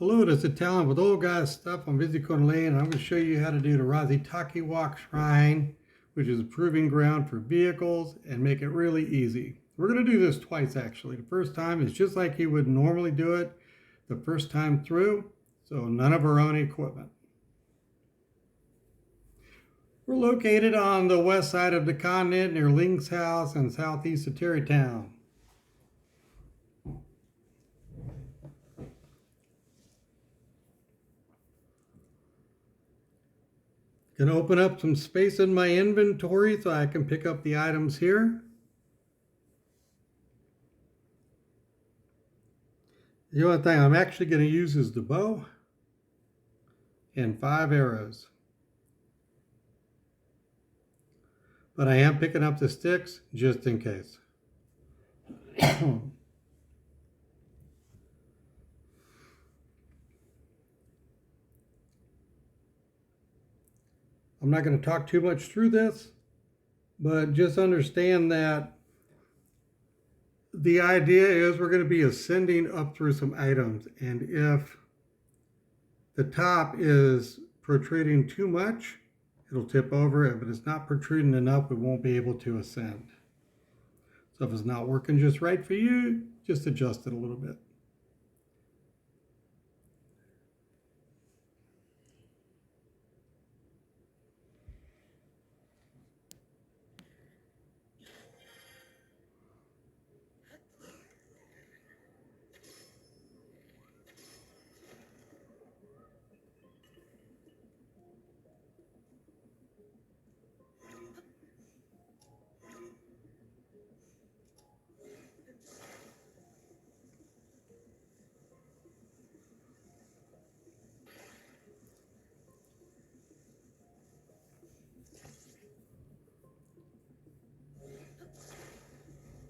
Hello, this is Talon with Old Guys Stuff. I'm Busy Lane, and I'm going to show you how to do the Rasitakiwak Shrine, which is a proving ground for vehicles, and make it really easy. We're going to do this twice, actually. The first time is just like you would normally do it the first time through, so none of our own equipment. We're located on the west side of the continent near Link's house and southeast of Terrytown. Gonna open up some space in my inventory so I can pick up the items here. The only thing I'm actually going to use is the bow and 5 arrows. But I am picking up the sticks just in case. I'm not going to talk too much through this, but just understand that the idea is we're going to be ascending up through some items, and if the top is protruding too much, it'll tip over. If it's not protruding enough, we won't be able to ascend. So if it's not working just right for you, just adjust it a little bit.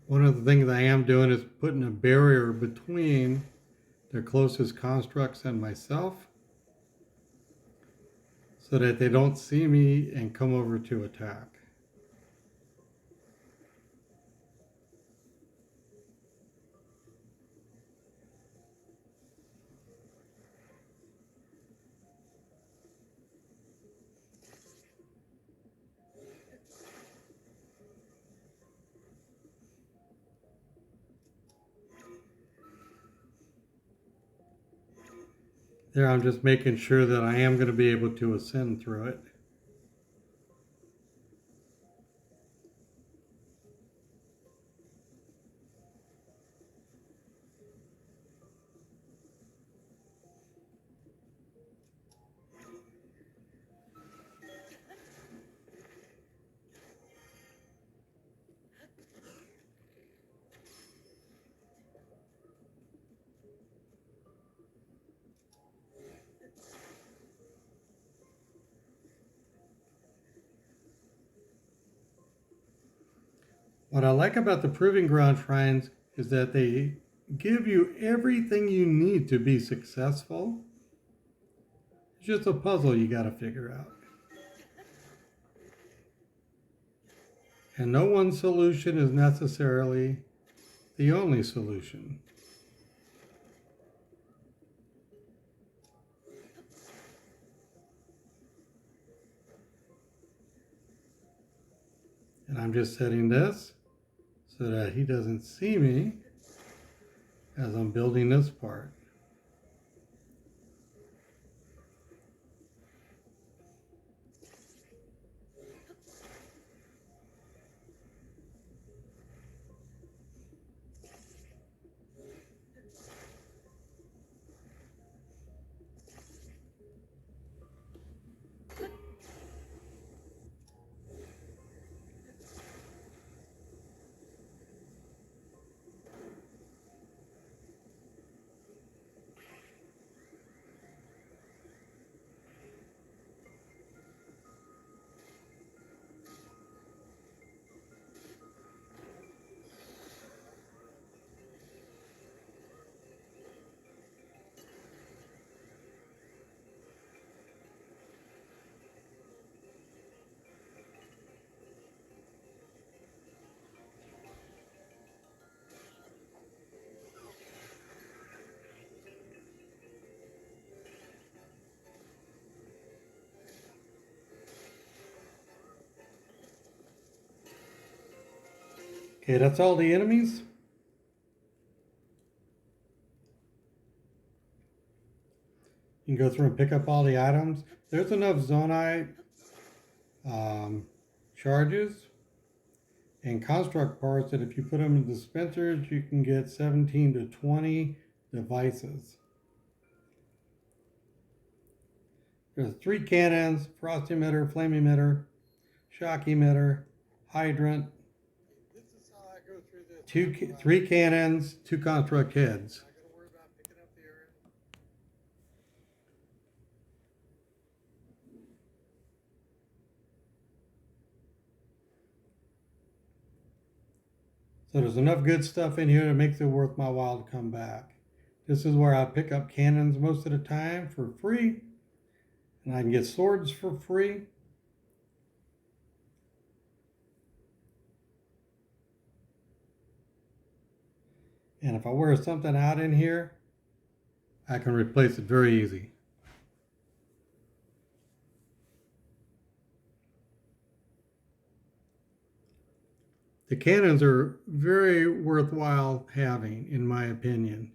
One of the things I am doing is putting a barrier between their closest constructs and myself so that they don't see me and come over to attack. There, I'm just making sure that I am going to be able to ascend through it. What I like about the Proving Ground shrines is that they give you everything you need to be successful. It's just a puzzle you got to figure out. And no one solution is necessarily the only solution. And I'm just setting this so that he doesn't see me as I'm building this part. Okay, that's all the enemies. You can go through and pick up all the items. There's enough zonite charges and construct parts that if you put them in dispensers, you can get 17 to 20 devices. There's 3 cannons, frost emitter, flame emitter, shock emitter, hydrant, 3 cannons, 2 construct heads. So there's enough good stuff in here that makes it worth my while to come back. This is where I pick up cannons most of the time for free. And I can get swords for free. And if I wear something out in here, I can replace it very easy. The cannons are very worthwhile having, in my opinion.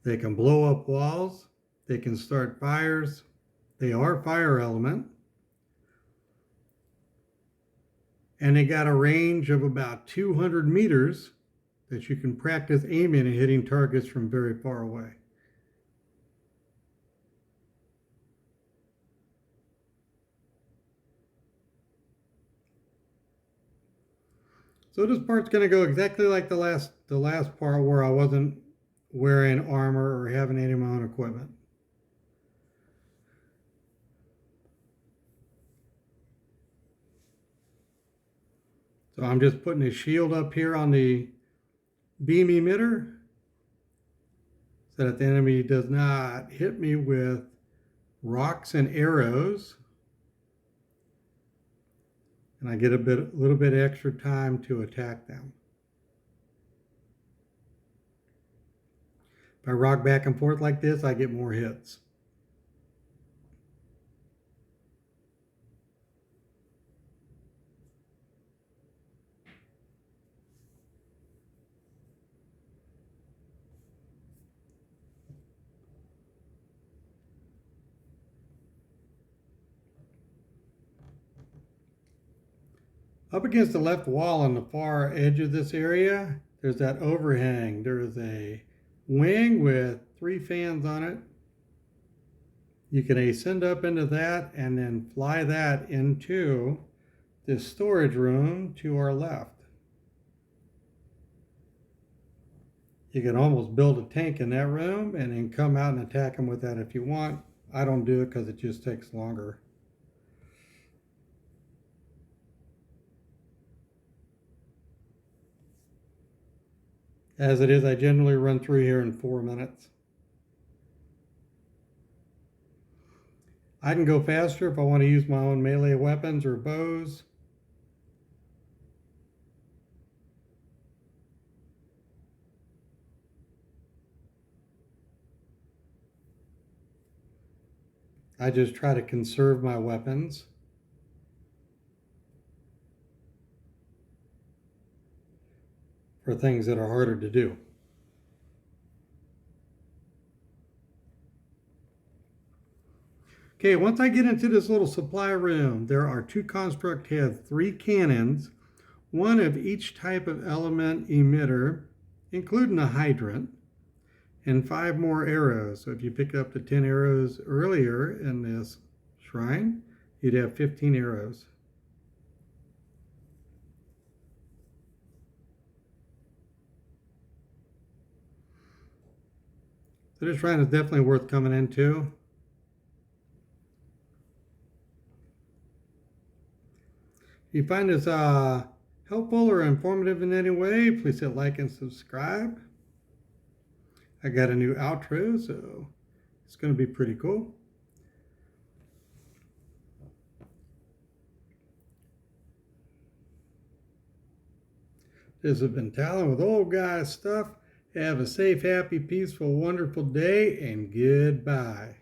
They can blow up walls. They can start fires. They are fire element. And they got a range of about 200 meters that you can practice aiming and hitting targets from very far away. So this part's going to go exactly like the last part where I wasn't wearing armor or having any of my own equipment. So I'm just putting a shield up here on the beam emitter so that the enemy does not hit me with rocks and arrows. And I get a little bit extra time to attack them. If I rock back and forth like this, I get more hits. Up against the left wall on the far edge of this area, there's that overhang. There is a wing with 3 fans on it. You can ascend up into that and then fly that into this storage room to our left. You can almost build a tank in that room and then come out and attack them with that if you want. I don't do it because it just takes longer. As it is, I generally run through here in 4 minutes. I can go faster if I want to use my own melee weapons or bows. I just try to conserve my weapons. For things that are harder to do. Okay, once I get into this little supply room, there are 2 construct heads, 3 cannons, 1 of each type of element emitter, including a hydrant, and 5 more arrows. So if you pick up the 10 arrows earlier in this shrine, you'd have 15 arrows. So this shrine is definitely worth coming into. If you find this helpful or informative in any way, please hit like and subscribe. I got a new outro, so it's going to be pretty cool. This has been Talon with Old Guy Stuff. Have a safe, happy, peaceful, wonderful day, and goodbye.